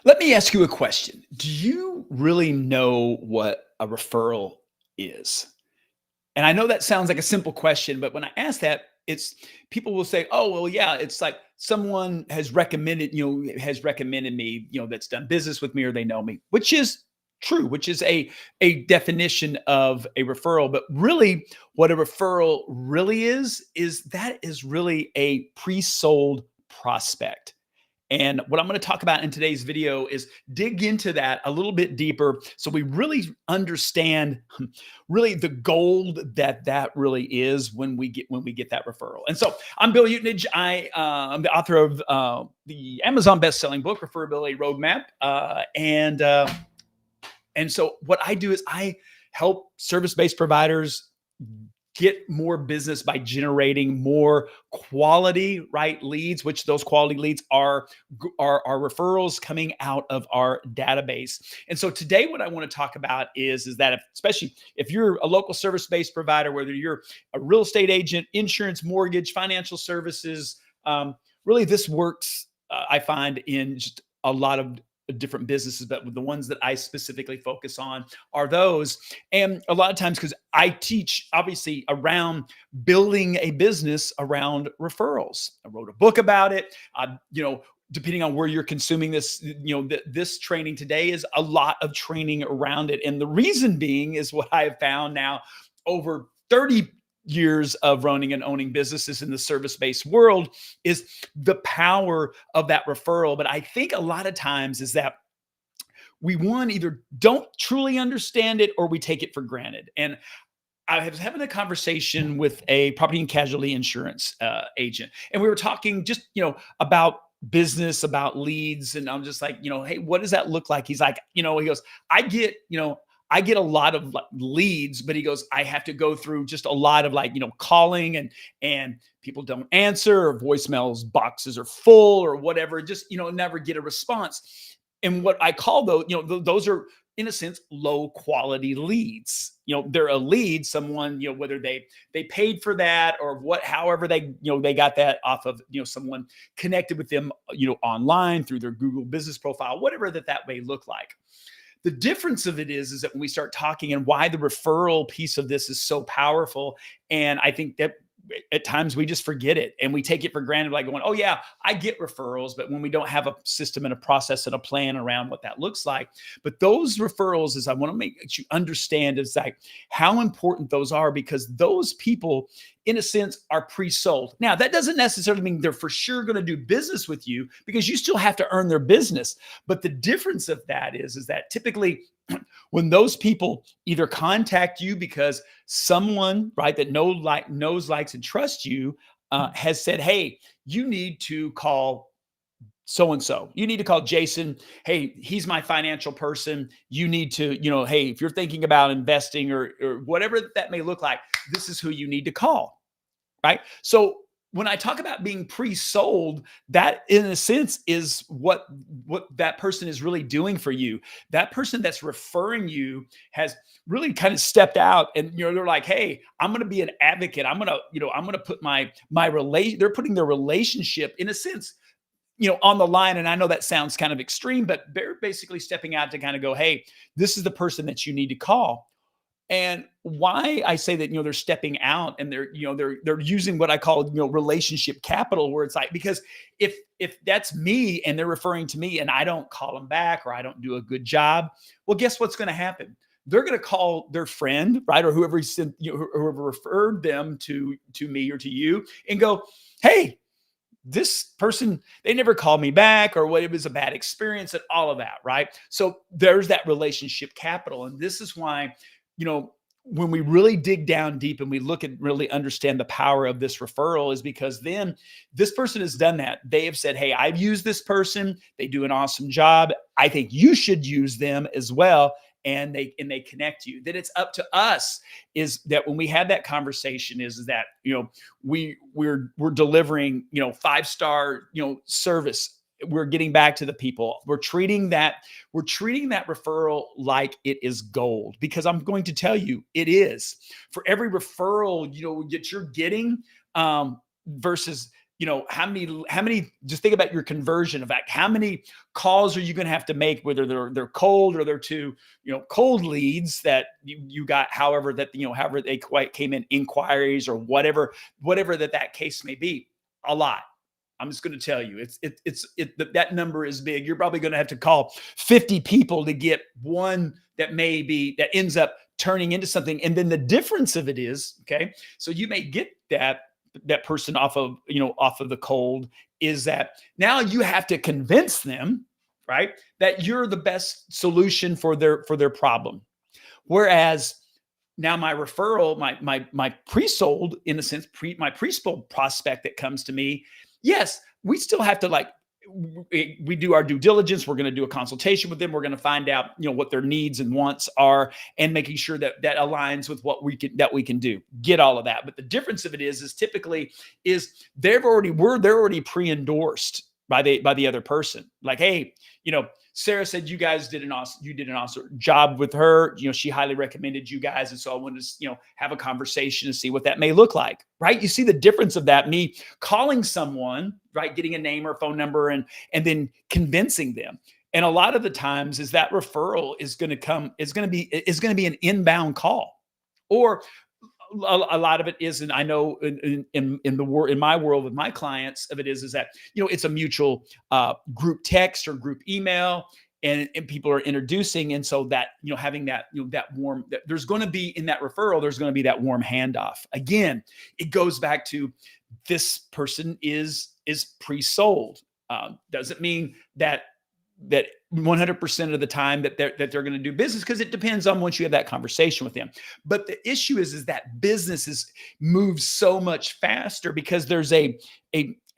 Let me ask you a question. Do you really know what a referral is? And I know that sounds like a simple question, but when I ask that, it's people will say, "Oh, well, yeah, it's like someone has recommended me, that's done business with me or they know me," which is true, which is a definition of a referral. But really, what a referral really is that is really a pre-sold prospect. And what I'm going to talk about in today's video is dig into that a little bit deeper so we really understand really the gold that really is when we get that referral. And so I'm Bill Utenage. I'm the author of the Amazon best-selling book Referability Roadmap. And so what I do is I help service-based providers get more business by generating more quality right leads, which those quality leads are referrals coming out of our database. And so today what I want to talk about is that especially if you're a local service-based provider, whether you're a real estate agent, insurance, mortgage, financial services, really this works, I find, in just a lot of different businesses, but the ones that I specifically focus on are those. And a lot of times, because I teach obviously around building a business around referrals. I wrote a book about it. Depending on where you're consuming this, this training today is a lot of training around it. And the reason being is what I have found now over 30 years of running and owning businesses in the service-based world is the power of that referral. But I think a lot of times is that we either don't truly understand it or we take it for granted. And I was having a conversation with a property and casualty insurance agent, and we were talking just, about business, about leads. And I'm just like, hey, what does that look like? He's like, he goes, I get a lot of leads, but he goes, I have to go through just a lot of calling and people don't answer, or voicemails boxes are full or whatever, just, never get a response. And what I call those are in a sense low quality leads. They're a lead, someone, whether they paid for that or however they got that off of, someone connected with them, online through their Google business profile, whatever that may look like. The difference of it is that when we start talking and why the referral piece of this is so powerful, and I think that at times we just forget it and we take it for granted, like going, oh yeah, I get referrals, but when we don't have a system and a process and a plan around what that looks like. But those referrals, is I want to make you understand, is like how important those are, because those people in a sense are pre-sold. Now that doesn't necessarily mean they're for sure going to do business with you, because you still have to earn their business. But the difference of that is that typically when those people either contact you because someone, right, that knows, likes, and trusts you has said, hey, you need to call so-and-so. You need to call Jason. Hey, he's my financial person. You need to, hey, if you're thinking about investing or whatever that may look like, this is who you need to call, right? So when I talk about being pre-sold, that in a sense is what that person is really doing for you. That person that's referring you has really kind of stepped out, and they're like, hey, I'm going to be an advocate. I'm going to put my relation. They're putting their relationship in a sense, on the line. And I know that sounds kind of extreme, but they're basically stepping out to kind of go, hey, this is the person that you need to call. And why I say that, they're stepping out and they're using what I call, relationship capital, where it's like, because if that's me and they're referring to me and I don't call them back or I don't do a good job, well, guess what's going to happen? They're going to call their friend, right? Or whoever sent, whoever referred them to me or to you, and go, hey, this person, they never called me back, or what, it was a bad experience, and all of that, right? So there's that relationship capital. And this is why, when we really dig down deep and we look and really understand the power of this referral, is because then this person has done that. They have said, hey, I've used this person. They do an awesome job. I think you should use them as well. And they connect you. Then it's up to us, is that when we have that conversation, is that, we're delivering, 5-star, service. We're getting back to the people. We're treating that referral like it is gold, because I'm going to tell you, it is. For every referral, that you're getting, versus how many, just think about your conversion of like how many calls are you going to have to make, whether they're cold or they're to, cold leads that you got, however they quite came in, inquiries or whatever that case may be. A lot. I'm just going to tell you, that number is big. You're probably going to have to call 50 people to get one that ends up turning into something. And then the difference of it is, okay, so you may get that person off of the cold, is that now you have to convince them, right, that you're the best solution for their problem. Whereas now my referral, my pre-sold, in a sense, my pre-sold prospect that comes to me, yes, we still have to we do our due diligence. We're going to do a consultation with them. We're going to find out, what their needs and wants are, and making sure that aligns with what we can do. Get all of that. But the difference of it is typically they're already pre-endorsed by the other person. Like, hey, Sarah said you guys did an awesome job with her. She highly recommended you guys. And so I wanted to, have a conversation to see what that may look like, right? You see the difference of that, me calling someone, right? Getting a name or phone number and then convincing them. And a lot of the times is that referral is going to be an inbound call, or a lot of it is, and I know in my world with my clients of it is that, it's a mutual group text or group email, and people are introducing. And so that, having that, that warm, there's going to be in that referral, there's going to be that warm handoff. Again, it goes back to this person is pre-sold. Doesn't mean that 100% of the time that they're going to do business, because it depends on once you have that conversation with them. But the issue is that business moves so much faster because there's a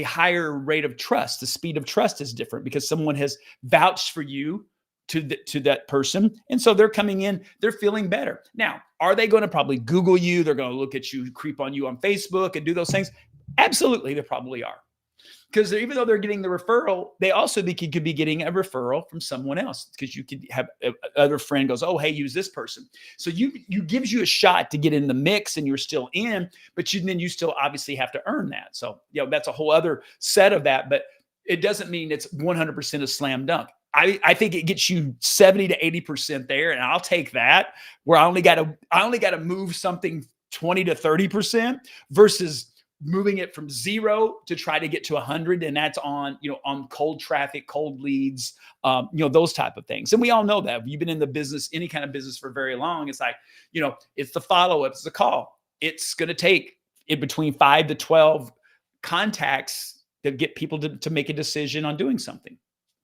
higher rate of trust. The speed of trust is different because someone has vouched for you to that person. And so they're coming in, they're feeling better. Now, are they going to probably Google you? They're going to look at you, creep on you on Facebook and do those things? Absolutely, they probably are. Because even though they're getting the referral, they also could be getting a referral from someone else, because you could have other friend goes, oh, hey, use this person. So you gives you a shot to get in the mix, and you're still in, but then you still obviously have to earn that. So, that's a whole other set of that, but it doesn't mean it's 100% a slam dunk. I think it gets you 70 to 80% there, and I'll take that, where I only got to move something 20 to 30% versus moving it from 0 to try to get to 100. And that's on cold traffic, cold leads, those type of things. And we all know that. If you've been in the business, any kind of business for very long, it's like, it's the follow-up, it's the call. It's going to take in between 5 to 12 contacts to get people to make a decision on doing something.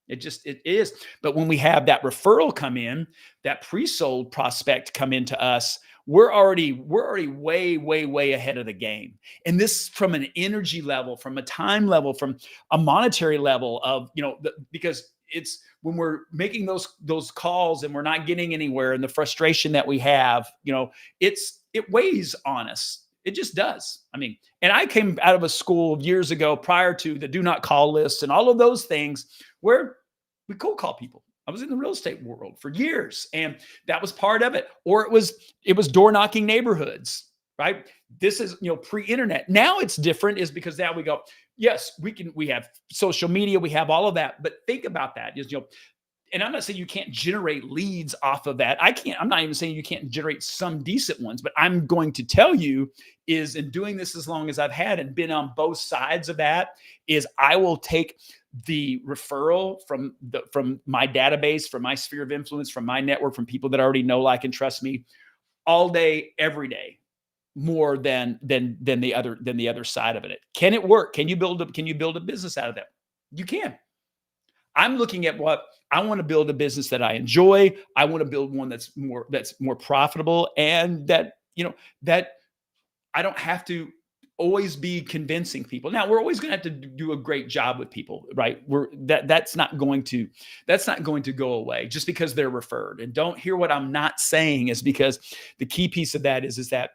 It is. But when we have that referral come in, that pre-sold prospect come into us, we're already way, way, way ahead of the game. And this from an energy level, from a time level, from a monetary level of, because it's when we're making those calls and we're not getting anywhere, and the frustration that we have, it weighs on us. It just does. I mean, and I came out of a school years ago prior to the do not call lists and all of those things, where we cold call people. I was in the real estate world for years, and that was part of it. Or it was door knocking neighborhoods, right? This is, pre-internet. Now it's different, is because now we go, yes, we have social media, we have all of that. But think about that is, and I'm not saying you can't generate leads off of that. I'm not even saying you can't generate some decent ones, but I'm going to tell you is, in doing this as long as I've had and been on both sides of that, is I will take the referral from my database, from my sphere of influence, from my network, from people that already know, like, and trust me all day, every day, more than the other side of it. Can it work? Can you build a business out of that? You can. I'm looking at what I want to build, a business that I enjoy. I want to build one that's more profitable, and that I don't have to always be convincing people. Now, we're always going to have to do a great job with people, right? That's not going to go away just because they're referred. And don't hear what I'm not saying, is because the key piece of that is that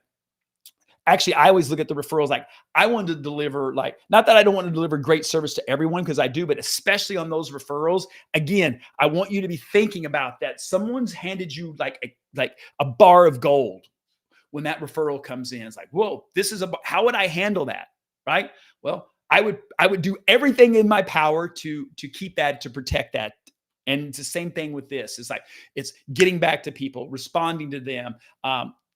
actually, I always look at the referrals like I want to deliver, not that I don't want to deliver great service to everyone, because I do, but especially on those referrals, again, I want you to be thinking about that. Someone's handed you like a bar of gold. When that referral comes in, it's like, whoa, how would I handle that? Right? Well, I would do everything in my power to keep that, to protect that. And it's the same thing with this. It's like it's getting back to people, responding to them,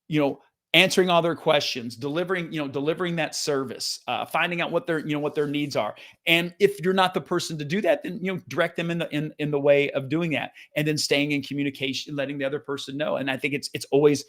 you know, answering all their questions, delivering that service, finding out what their needs are. And if you're not the person to do that, then direct them in the way of doing that, and then staying in communication, letting the other person know. And I think it's always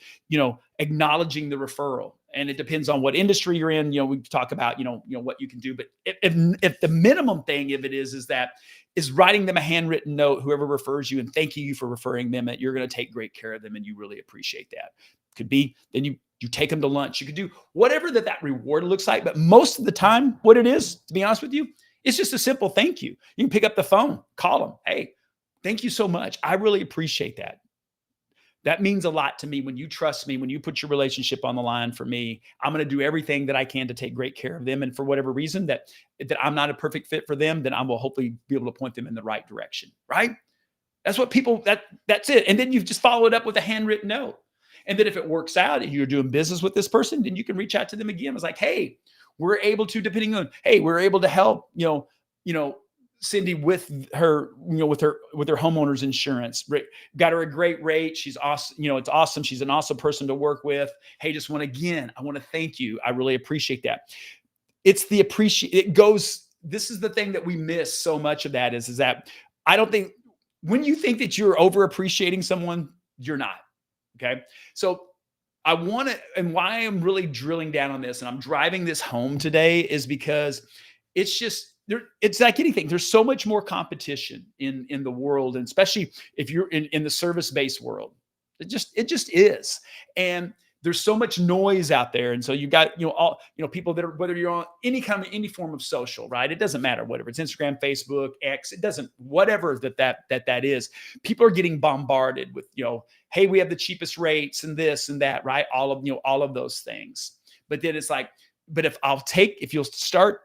acknowledging the referral. And it depends on what industry you're in. We talk about what you can do, but if the minimum thing of it is that is writing them a handwritten note, whoever refers you, and thanking you for referring them, that you're going to take great care of them and you really appreciate that. Could be then you take them to lunch. You could do whatever that reward looks like. But most of the time, what it is, to be honest with you, it's just a simple thank you. You can pick up the phone, call them. Hey, thank you so much. I really appreciate that. That means a lot to me. When you trust me, when you put your relationship on the line for me, I'm going to do everything that I can to take great care of them. And for whatever reason that I'm not a perfect fit for them, then I will hopefully be able to point them in the right direction. Right? That's what that's it. And then you just follow it up with a handwritten note. And then if it works out and you're doing business with this person, then you can reach out to them again. It's like, hey, we're able to help, Cindy with her, with her homeowner's insurance. Got her a great rate. She's awesome. It's awesome. She's an awesome person to work with. Hey, I want to thank you. I really appreciate that. It's the this is the thing that we miss so much of that is that I don't think when you think that you're over appreciating someone, you're not. Okay. So I want to, and why I'm really drilling down on this and I'm driving this home today is because it's just it's like anything. There's so much more competition in the world. And especially if you're in the service-based world, it just is. And there's so much noise out there. And so you got, people that are, whether you're on any form of social, right? It doesn't matter, whatever it's Instagram, Facebook, X, it doesn't, whatever that is, people are getting bombarded with, hey, we have the cheapest rates and this and that, right? All of those things. But then it's like, but if you'll start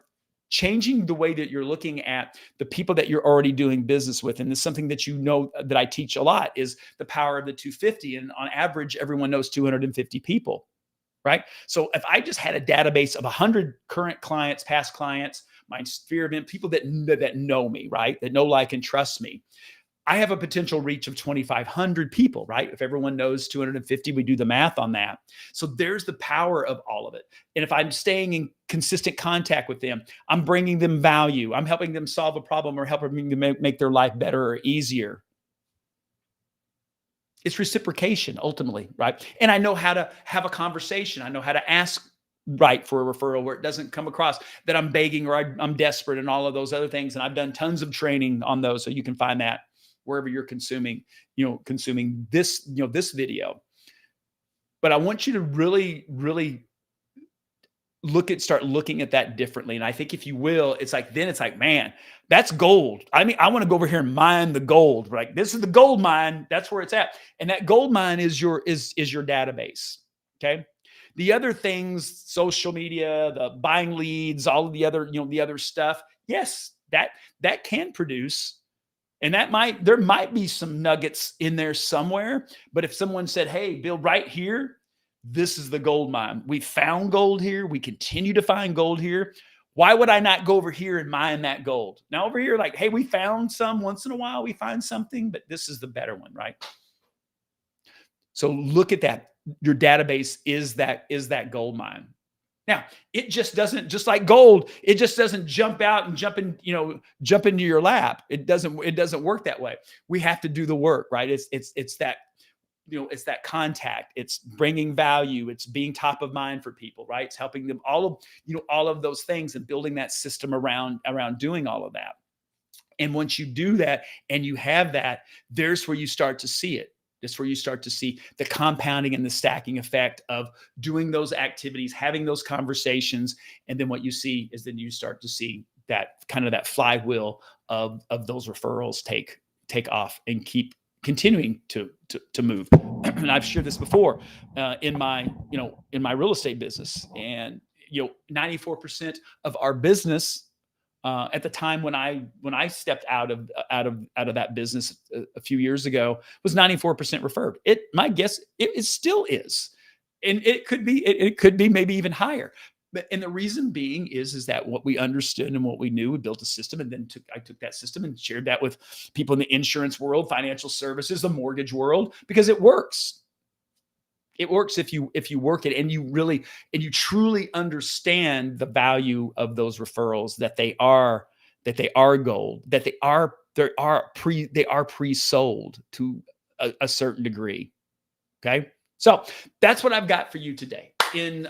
changing the way that you're looking at the people that you're already doing business with. And this is something that that I teach a lot is the power of the 250. And on average, everyone knows 250 people, right? So if I just had a database of 100 current clients, past clients, my sphere of people that know me, right? That know, like, and trust me, I have a potential reach of 2,500 people, right? If everyone knows 250, we do the math on that. So there's the power of all of it. And if I'm staying in consistent contact with them, I'm bringing them value. I'm helping them solve a problem or helping them make their life better or easier. It's reciprocation ultimately, right? And I know how to have a conversation. I know how to ask right for a referral where it doesn't come across that I'm begging or I'm desperate and all of those other things. And I've done tons of training on those. So you can find that wherever you're consuming this, this video. But I want you to really, really start looking at that differently. And I think if you will, it's like, man, that's gold. I mean, I want to go over here and mine the gold, right? This is the gold mine. That's where it's at. And that gold mine is your database. Okay. The other things, social media, the buying leads, all of the other, the other stuff. Yes, that can produce. And there might be some nuggets in there somewhere. But if someone said, hey, Bill, right here, this is the gold mine. We found gold here. We continue to find gold here. Why would I not go over here and mine that gold? Now over here, like, hey, we found some once in a while. We find something, but this is the better one, right? So look at that. Your database is that gold mine. Now, it just doesn't, just like gold, it just doesn't jump out and jump into your lap. It doesn't work that way. We have to do the work, right? It's that, it's that contact. It's bringing value. It's being top of mind for people, right? It's helping them all of those things and building that system around doing all of that. And once you do that and you have that, there's where you start to see it. That's where you start to see the compounding and the stacking effect of doing those activities, having those conversations. And then what you see is then you start to see that kind of that flywheel of those referrals take off and keep continuing to move. And I've shared this before in my real estate business. And 94% of our business at the time when I stepped out of that business a few years ago was 94% referred. My guess it still is, and it could be maybe even higher. And the reason being is that what we understood and what we knew, we built a system, and then I took that system and shared that with people in the insurance world, financial services, the mortgage world, because it works. It works if you work it and you truly understand the value of those referrals, that they are gold, that they are pre-sold to a certain degree. Okay. So that's what I've got for you today in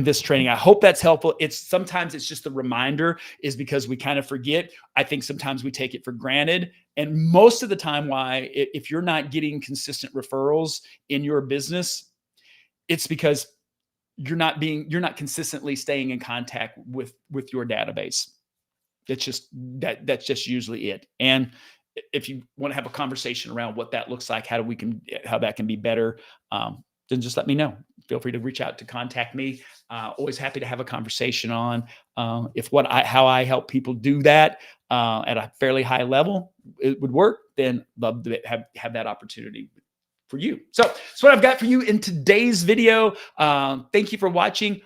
this training. I hope that's helpful. Sometimes it's just a reminder, is because we kind of forget. I think sometimes we take it for granted. And most of the time, if you're not getting consistent referrals in your business, it's because you're not consistently staying in contact with your database. That's just usually it. And if you want to have a conversation around what that looks like, how that can be better, then just let me know. Feel free to reach out to contact me. Always happy to have a conversation on how I help people do that at a fairly high level. It would work. Then love to have that opportunity for you. So that's what I've got for you in today's video. Thank you for watching.